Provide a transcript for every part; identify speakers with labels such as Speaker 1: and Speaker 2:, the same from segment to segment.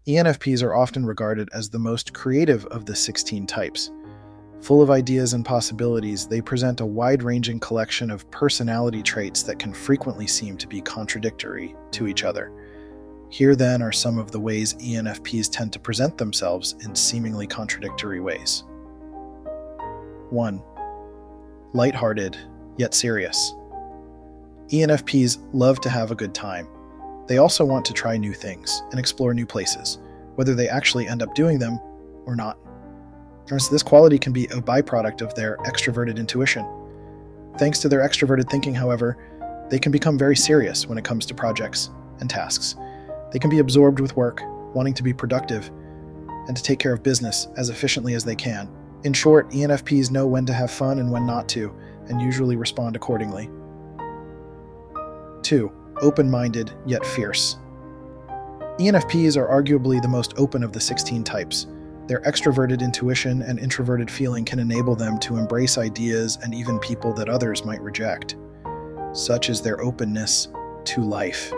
Speaker 1: ENFPs are often regarded as the most creative of the 16 types. Full of ideas and possibilities, they present a wide-ranging collection of personality traits that can frequently seem to be contradictory to each other. Here, then, are some of the ways ENFPs tend to present themselves in seemingly contradictory ways. 1. Lighthearted, yet serious. ENFPs love to have a good time. They also want to try new things and explore new places, whether they actually end up doing them or not. This quality can be a byproduct of their extroverted intuition. Thanks to their extroverted thinking, however, they can become very serious when it comes to projects and tasks. They can be absorbed with work, wanting to be productive, and to take care of business as efficiently as they can. In short, ENFPs know when to have fun and when not to, and usually respond accordingly. 2. Open-minded, yet fierce. ENFPs are arguably the most open of the 16 types. Their extroverted intuition and introverted feeling can enable them to embrace ideas and even people that others might reject. Such is their openness to life.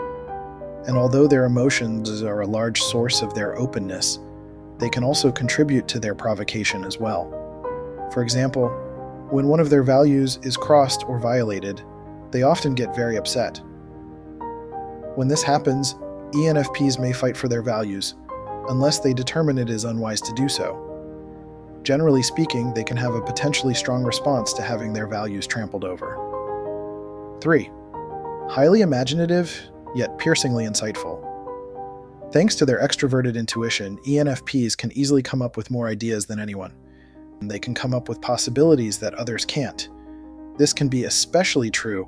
Speaker 1: And although their emotions are a large source of their openness, they can also contribute to their provocation as well. For example, when one of their values is crossed or violated, they often get very upset. When this happens, ENFPs may fight for their values, unless they determine it is unwise to do so. Generally speaking, they can have a potentially strong response to having their values trampled over. 3. Highly imaginative, yet piercingly insightful. Thanks to their extroverted intuition, ENFPs can easily come up with more ideas than anyone. They can come up with possibilities that others can't. This can be especially true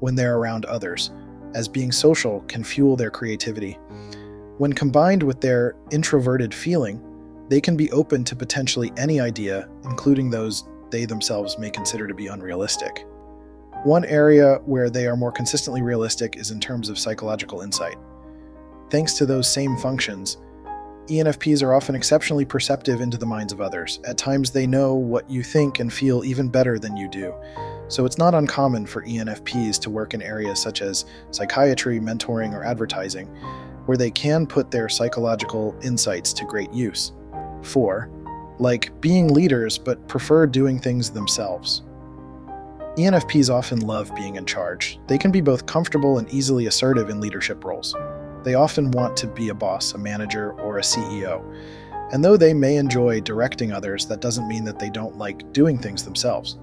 Speaker 1: when they're around others, as being social can fuel their creativity. When combined with their introverted feeling, they can be open to potentially any idea, including those they themselves may consider to be unrealistic. One area where they are more consistently realistic is in terms of psychological insight. Thanks to those same functions, ENFPs are often exceptionally perceptive into the minds of others. At times they know what you think and feel even better than you do. So it's not uncommon for ENFPs to work in areas such as psychiatry, mentoring, or advertising, where they can put their psychological insights to great use. 4. Like being leaders but prefer doing things themselves. ENFPs often love being in charge. They can be both comfortable and easily assertive in leadership roles. They often want to be a boss, a manager, or a CEO. And though they may enjoy directing others, that doesn't mean that they don't like doing things themselves.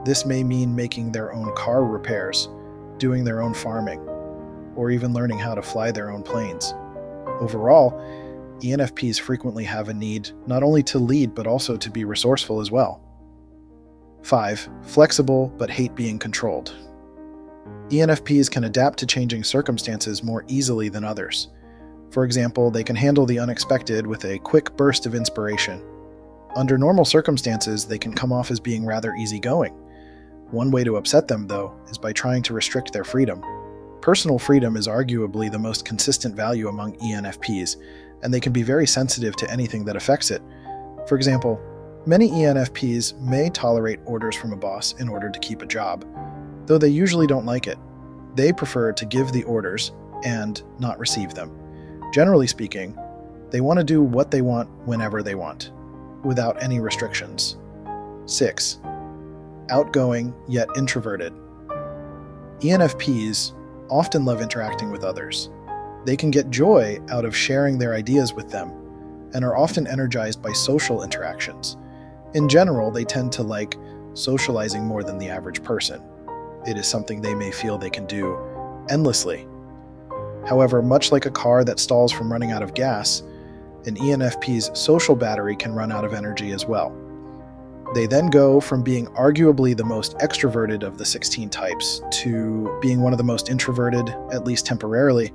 Speaker 1: This may mean making their own car repairs, doing their own farming, or even learning how to fly their own planes. Overall, ENFPs frequently have a need not only to lead, but also to be resourceful as well. 5. Flexible, but hate being controlled. ENFPs can adapt to changing circumstances more easily than others. For example, they can handle the unexpected with a quick burst of inspiration. Under normal circumstances, they can come off as being rather easygoing. One way to upset them, though, is by trying to restrict their freedom. Personal freedom is arguably the most consistent value among ENFPs, and they can be very sensitive to anything that affects it. For example, many ENFPs may tolerate orders from a boss in order to keep a job, though they usually don't like it. They prefer to give the orders and not receive them. Generally speaking, they want to do what they want whenever they want, without any restrictions. 6. Outgoing, yet introverted. ENFPs often love interacting with others. They can get joy out of sharing their ideas with them, and are often energized by social interactions. In general, they tend to like socializing more than the average person. It is something they may feel they can do endlessly. However, much like a car that stalls from running out of gas, an ENFP's social battery can run out of energy as well. They then go from being arguably the most extroverted of the 16 types to being one of the most introverted, at least temporarily.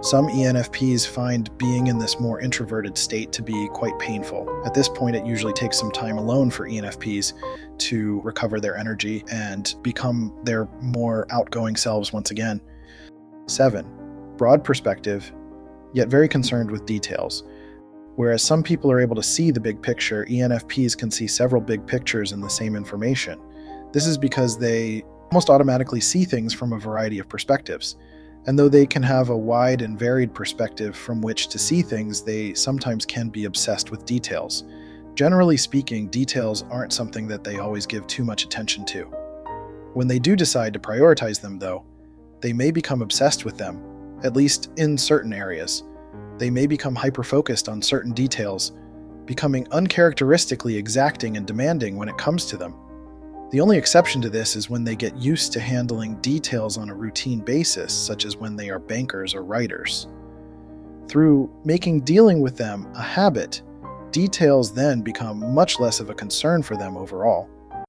Speaker 1: Some ENFPs find being in this more introverted state to be quite painful. At this point, it usually takes some time alone for ENFPs to recover their energy and become their more outgoing selves once again. 7. Broad perspective, yet very concerned with details. Whereas some people are able to see the big picture, ENFPs can see several big pictures in the same information. This is because they almost automatically see things from a variety of perspectives. And though they can have a wide and varied perspective from which to see things, they sometimes can be obsessed with details. Generally speaking, details aren't something that they always give too much attention to. When they do decide to prioritize them, though, they may become obsessed with them, at least in certain areas. They may become hyper-focused on certain details, becoming uncharacteristically exacting and demanding when it comes to them. The only exception to this is when they get used to handling details on a routine basis, such as when they are bankers or writers. Through making dealing with them a habit, details then become much less of a concern for them overall.